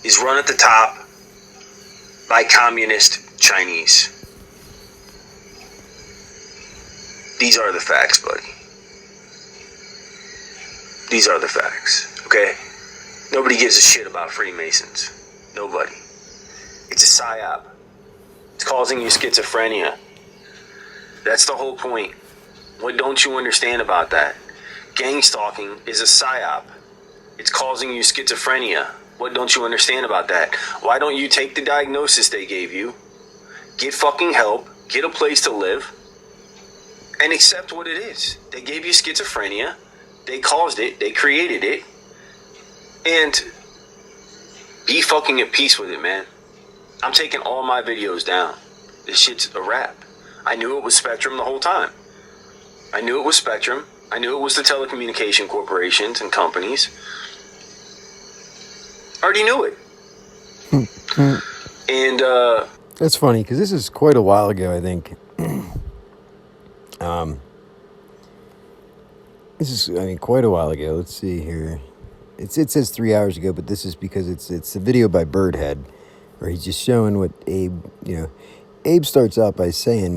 is run at the top by communist Chinese. These are the facts, buddy. These are the facts, okay? Nobody gives a shit about Freemasons. Nobody. It's a psyop. It's causing you schizophrenia. That's the whole point. What don't you understand about that? Gang stalking is a psyop. It's causing you schizophrenia. What don't you understand about that? Why don't you take the diagnosis they gave you, get fucking help, get a place to live, and accept what it is? They gave you schizophrenia. They caused it. They created it. And be fucking at peace with it, man. I'm taking all my videos down. This shit's a wrap. I knew it was Spectrum the whole time. I knew it was Spectrum. I knew it was the telecommunication corporations and companies. I already knew it. And that's funny because this is quite a while ago, I think. Quite a while ago. Let's see here. It says 3 hours ago, but this is because it's a video by Birdhead where he's just showing what Abe, Abe starts out by saying,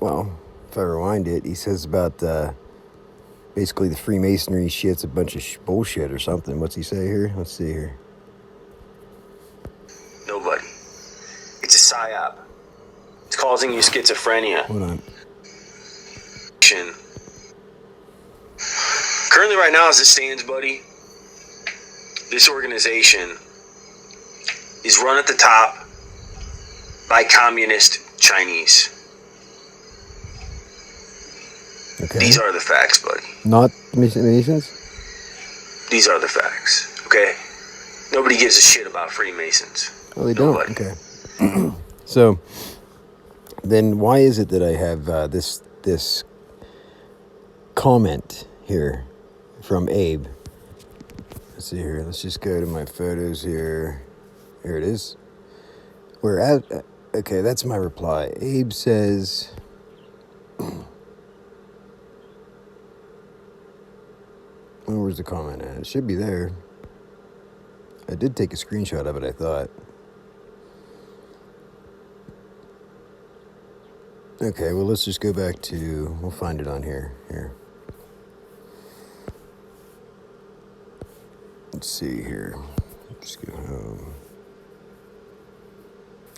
well, if I rewind it, he says about basically the Freemasonry shit's a bunch of bullshit or something. What's he say here? Let's see here. Nobody. It's a psyop. It's causing you schizophrenia. Hold on. Currently, right now, as it stands, buddy, this organization is run at the top by communist Chinese. Okay. These are the facts, buddy. Not Masons? These are the facts, okay? Nobody gives a shit about Freemasons. Oh, they Nobody. don't? Okay. So, then why is it that I have this comment here from Abe? Let's see here. Let's just go to my photos here. Here it is. Okay, that's my reply. Abe says... Where's the comment at? It should be there. I did take a screenshot of it, I thought. Okay, well, let's just go back to... We'll find it on here. Here. Let's see here. Just go home.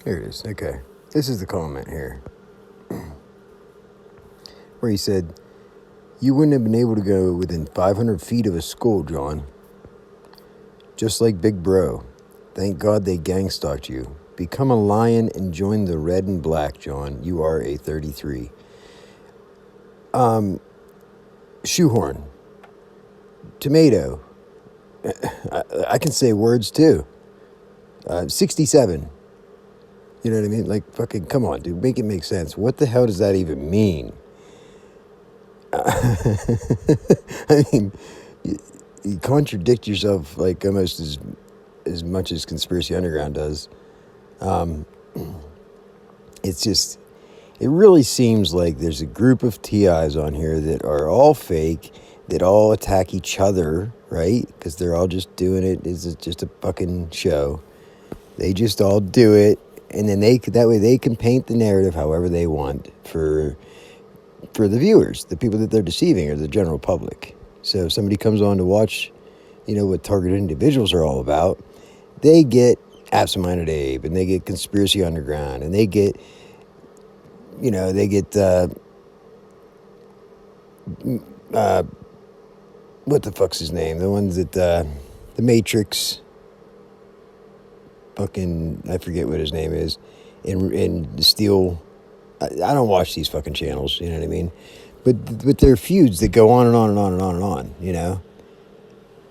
Here it is. Okay. This is the comment here. Where he said, "You wouldn't have been able to go within 500 feet of a school, John. Just like Big Bro. Thank God they gang stalked you. Become a lion and join the red and black, John. You are a 33. Shoehorn. Tomato. I can say words too. 67. You know what I mean? Like, fucking, come on, dude. Make it make sense. What the hell does that even mean? I mean, you contradict yourself like almost as much as Conspiracy Underground does. It's just, it really seems like there's a group of TIs on here that are all fake, that all attack each other, right? Because they're all just doing it. It's just a fucking show. They just all do it, and then that way they can paint the narrative however they want for the viewers, the people that they're deceiving, or the general public. So if somebody comes on to watch, what targeted individuals are all about, they get Absent-Minded Abe, and they get Conspiracy Underground, and they get, what the fuck's his name? The ones that, the Matrix, fucking, I forget what his name is, in Steel. I don't watch these fucking channels, you know what I mean? But they're feuds that go on and on and on and on and on,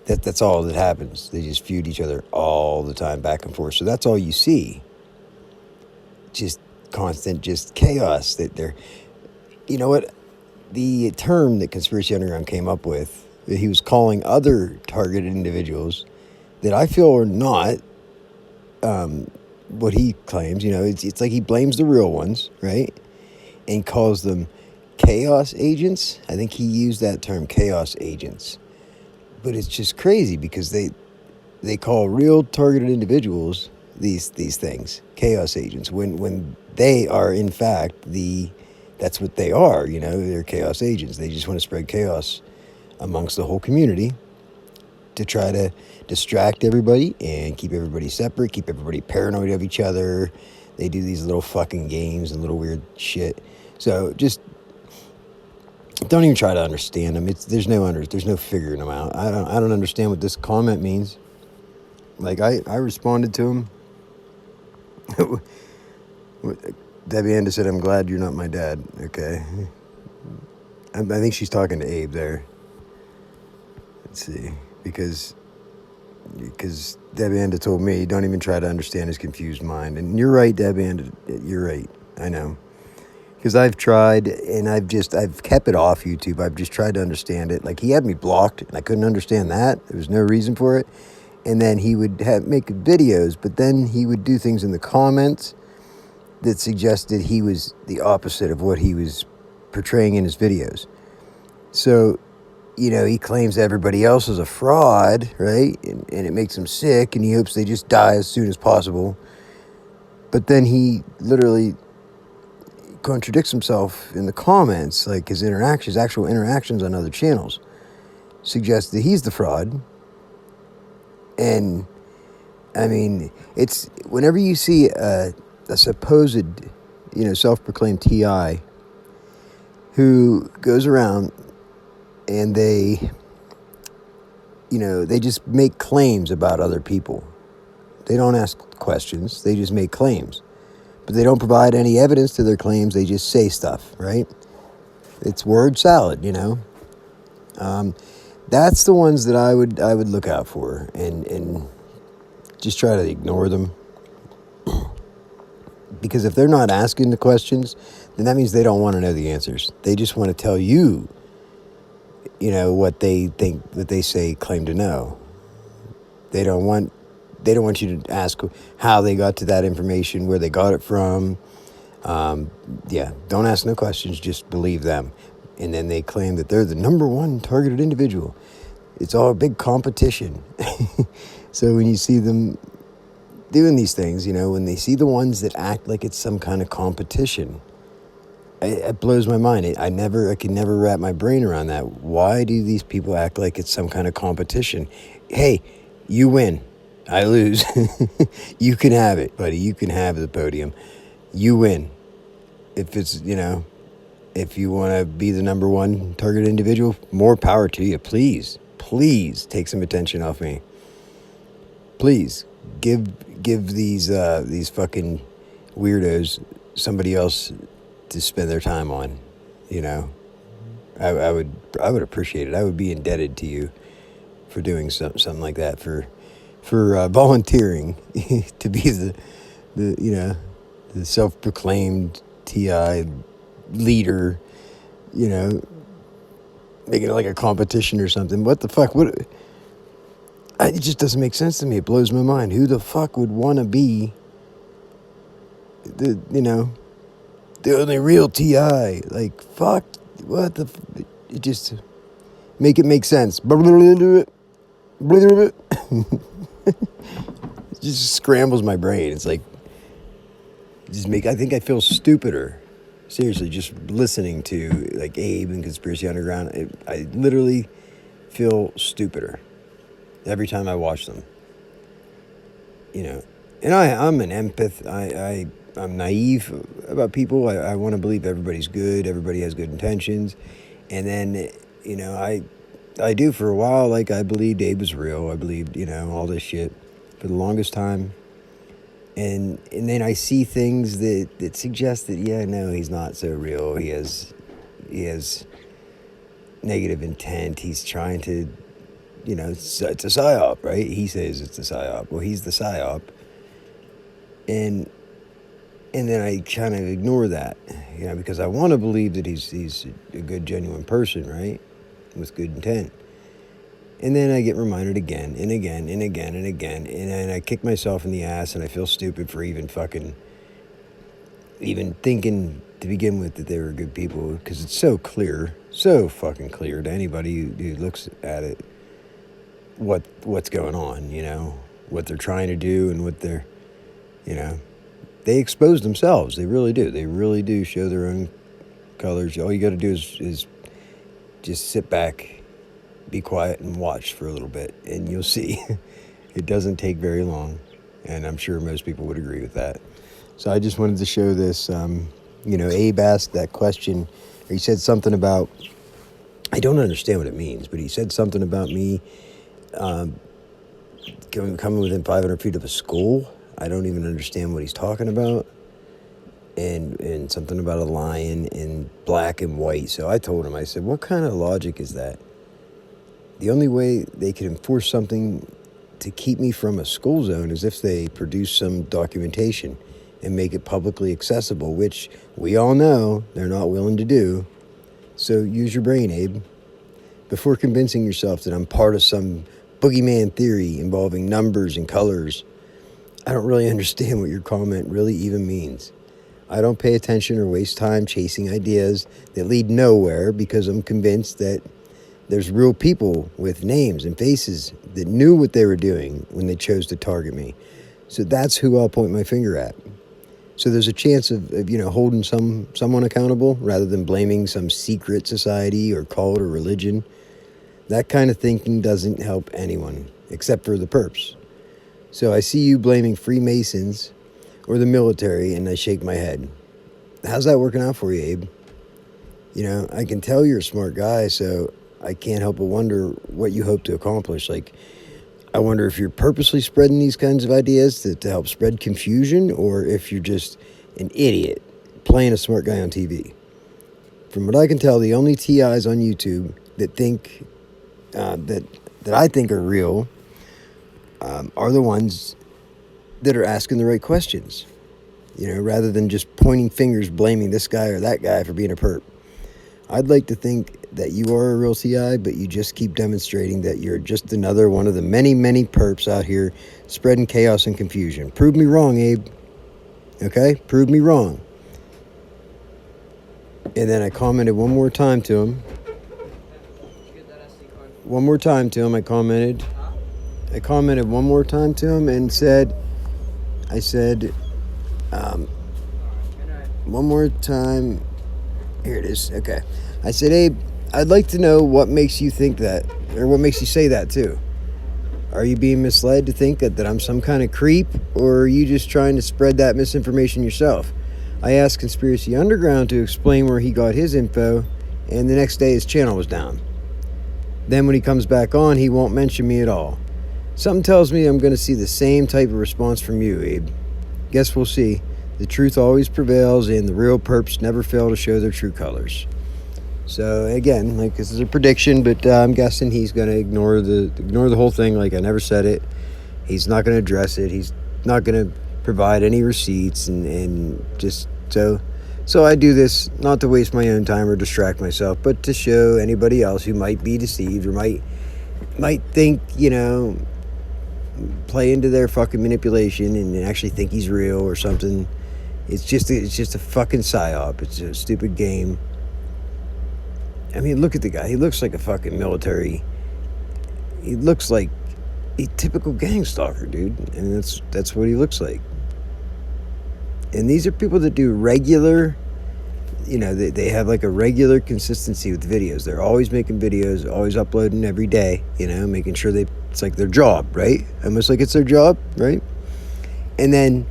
That's all that happens. They just feud each other all the time, back and forth. So that's all you see. Just constant, just chaos. That they're, you know what? The term that Conspiracy Underground came up with, that he was calling other targeted individuals that I feel are not what he claims. It's like he blames the real ones, right? And calls them chaos agents. I think he used that term, chaos agents. But it's just crazy because they call real targeted individuals these things, chaos agents, when they are in fact that's what they are. They're chaos agents. They just want to spread chaos amongst the whole community to try to distract everybody and keep everybody separate, keep everybody paranoid of each other. They do these little fucking games and little weird shit. So just don't even try to understand them. There's no figuring them out. I don't understand what this comment means. Like I responded to him. Debbie Anda said, "I'm glad you're not my dad." Okay, I think she's talking to Abe there. Let's see, because Debbie Anda told me, "Don't even try to understand his confused mind." And you're right, Debbie Anda. You're right. I know. Because I've tried, and I've kept it off YouTube. I've just tried to understand it. Like, he had me blocked, and I couldn't understand that. There was no reason for it. And then he would make videos, but then he would do things in the comments that suggested he was the opposite of what he was portraying in his videos. So, he claims everybody else is a fraud, right? And it makes him sick, and he hopes they just die as soon as possible. But then he literally contradicts himself in the comments. Like, his actual interactions on other channels suggest that he's the fraud. And I mean, it's whenever you see a supposed, self-proclaimed TI who goes around and they just make claims about other people. They don't ask questions. They just make claims. But they don't provide any evidence to their claims. They just say stuff, right? It's word salad, That's the ones that I would look out for and just try to ignore them. Because if they're not asking the questions, then that means they don't want to know the answers. They just want to tell you, what they think, what they claim to know. They don't want you to ask how they got to that information, where they got it from. Don't ask no questions, just believe them. And then they claim that they're the number one targeted individual. It's all a big competition. So when you see them doing these things, when they see the ones that act like it's some kind of competition, it blows my mind. I can never wrap my brain around that. Why do these people act like it's some kind of competition? Hey, you win. I lose. You can have it, buddy. You can have the podium. You win. If it's, if you want to be the number one target individual, more power to you. Please take some attention off me. Please give these fucking weirdos somebody else to spend their time on. I would appreciate it. I would be indebted to you for doing something like that, for volunteering to be the self-proclaimed TI leader, making it like a competition or something. What the fuck? It just doesn't make sense to me. It blows my mind. Who the fuck would want to be the only real TI? Like, fuck, what the... It just... Make it make sense. It just scrambles my brain. It's like... I think I feel stupider. Seriously, just listening to, like, Abe and Conspiracy Underground. I literally feel stupider every time I watch them. And I'm an empath. I'm naive about people. I want to believe everybody's good. Everybody has good intentions. And then, I do for a while. Like, I believed Abe was real. I believed, all this shit for the longest time. And then I see things that suggest that, no, he's not so real. He has negative intent. He's trying to, it's a psyop, right? He says it's a psyop. Well, he's the psyop. And then I kind of ignore that, because I want to believe that he's a good, genuine person, right? With good intent. And then I get reminded again and again and again and again. And then I kick myself in the ass and I feel stupid for even thinking to begin with that they were good people. Because it's so fucking clear to anybody who looks at it. what's going on, what they're trying to do and what they're, they expose themselves. They really do. They really do show their own colors. All you got to do is just sit back, be quiet, and watch for a little bit, and you'll see. It doesn't take very long, and I'm sure most people would agree with that. So I just wanted to show this. Abe asked that question. He said something about, I don't understand what it means, but he said something about me coming within 500 feet of a school. I don't even understand what he's talking about. And something about a lion in black and white. So I told him, I said, what kind of logic is that? The only way they could enforce something to keep me from a school zone is if they produce some documentation and make it publicly accessible, which we all know they're not willing to do. So use your brain, Abe. Before convincing yourself that I'm part of some boogeyman theory involving numbers and colors, I don't really understand what your comment really even means. I don't pay attention or waste time chasing ideas that lead nowhere because I'm convinced that there's real people with names and faces that knew what they were doing when they chose to target me. So that's who I'll point my finger at. So there's a chance of holding someone accountable rather than blaming some secret society or cult or religion. That kind of thinking doesn't help anyone, except for the perps. So I see you blaming Freemasons or the military, and I shake my head. How's that working out for you, Abe? I can tell you're a smart guy, so I can't help but wonder what you hope to accomplish. I wonder if you're purposely spreading these kinds of ideas to help spread confusion, or if you're just an idiot playing a smart guy on TV. From what I can tell, the only TIs on YouTube that think that I think are real are the ones that are asking the right questions, rather than just pointing fingers, blaming this guy or that guy for being a perp. I'd like to think that you are a real TI, but you just keep demonstrating that you're just another one of the many, many perps out here spreading chaos and confusion. Prove me wrong, Abe. Okay? Prove me wrong. And then I commented one more time to him. One more time to him, I commented one more time to him and said, one more time. Here it is. Okay. I said, Abe, I'd like to know what makes you think that, or what makes you say that too. Are you being misled to think that I'm some kind of creep, or are you just trying to spread that misinformation yourself? I asked Conspiracy Underground to explain where he got his info, and the next day his channel was down. Then when he comes back on, he won't mention me at all. Something tells me I'm going to see the same type of response from you, Abe. Guess we'll see. The truth always prevails, and the real perps never fail to show their true colors. So again, this is a prediction, but I'm guessing he's going to ignore the whole thing like I never said it. He's not going to address it. He's not going to provide any receipts, and just so I do this not to waste my own time or distract myself, but to show anybody else who might be deceived or might think, play into their fucking manipulation and actually think he's real or something. It's just a fucking psyop. It's a stupid game. I mean, look at the guy. He looks like a fucking military. He looks like a typical gang stalker, dude. And that's what he looks like. And these are people that do regular, they have like a regular consistency with videos. They're always making videos, always uploading every day, making sure it's like their job, right? Almost like it's their job, right? And then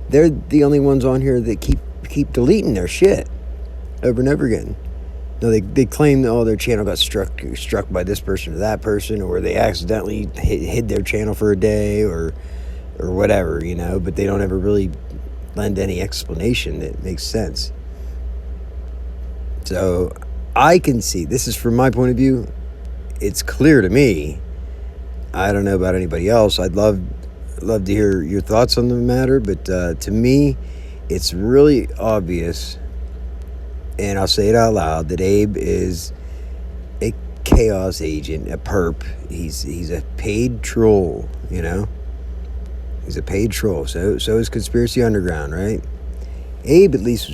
they're the only ones on here that keep deleting their shit over and over again. No, they claim that their channel got struck by this person or that person, or they accidentally hid their channel for a day or whatever, but they don't ever really lend any explanation that makes sense. So I can see, this is from my point of view, it's clear to me. I don't know about anybody else. I'd love to hear your thoughts on the matter, but to me, it's really obvious, and I'll say it out loud, that Abe is a chaos agent, a perp. He's a paid troll, He's a paid troll. So is Conspiracy Underground, right? Abe at least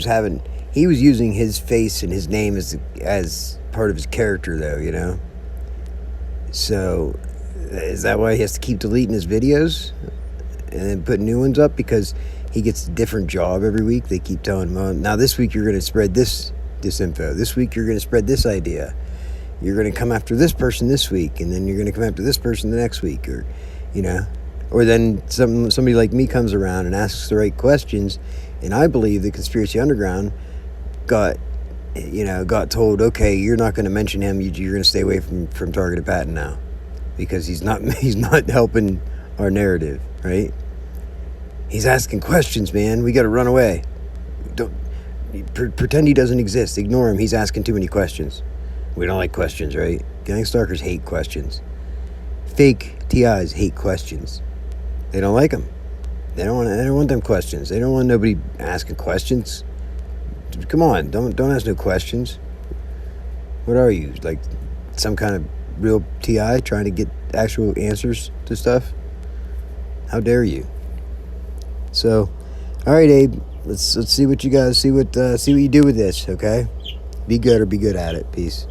he was using his face and his name as part of his character, though, So Is that why he has to keep deleting his videos and then put new ones up? Because he gets a different job every week. They keep telling him, oh, now this week you're going to spread this info. This week you're going to spread this idea. You're going to come after this person this week, and then you're going to come after this person the next week, or, you know, or then somebody like me comes around and asks the right questions, and I believe the Conspiracy Underground got told, okay, you're not going to mention him. You're going to stay away from Targeted Patton now, because he's not helping our narrative, right? He's asking questions, man. We got to run away. Don't pretend he doesn't exist. Ignore him. He's asking too many questions. We don't like questions, right? Gang stalkers hate questions. Fake TIs hate questions. They don't like them. They don't want them questions. They don't want nobody asking questions. Come on, don't ask no questions. What are you, like some kind of real TI trying to get actual answers to stuff? How dare you? So, all right, Abe. Let's see what you guys see what you do with this. Okay, be good or be good at it. Peace.